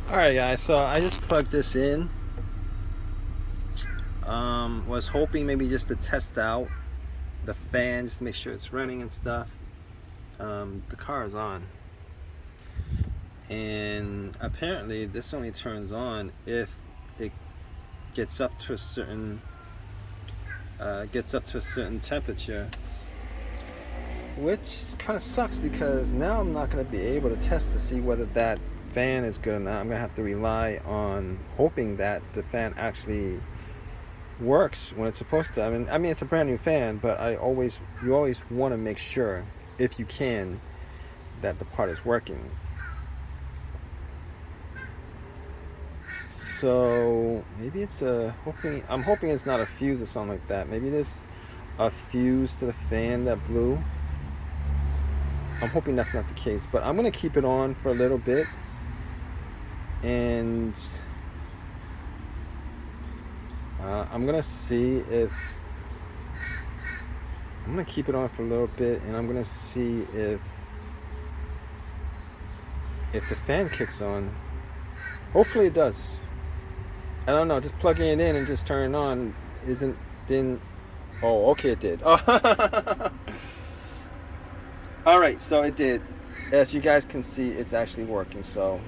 Alright guys, so I just plugged this in. Was hoping maybe just to test out the fan, just to make sure it's running and stuff. The car is on. And apparently this only turns on if it gets up to a certain temperature. Which kind of sucks because now I'm not going to be able to test to see whether that fan is good or not. I'm going to have to rely on hoping that the fan actually works when it's supposed to. I mean, it's a brand new fan, but you always want to make sure, if you can, that the part is working. So maybe I'm hoping it's not a fuse or something like that. Maybe there's a fuse to the fan that blew. I'm hoping that's not the case, but I'm gonna keep it on for a little bit, and I'm gonna see if I'm gonna keep it on for a little bit, and I'm gonna see if the fan kicks on. Hopefully it does. I don't know. Just plugging it in and just turning it on didn't. Oh, okay, it did. Oh. All right, so it did. As you guys can see, it's actually working. So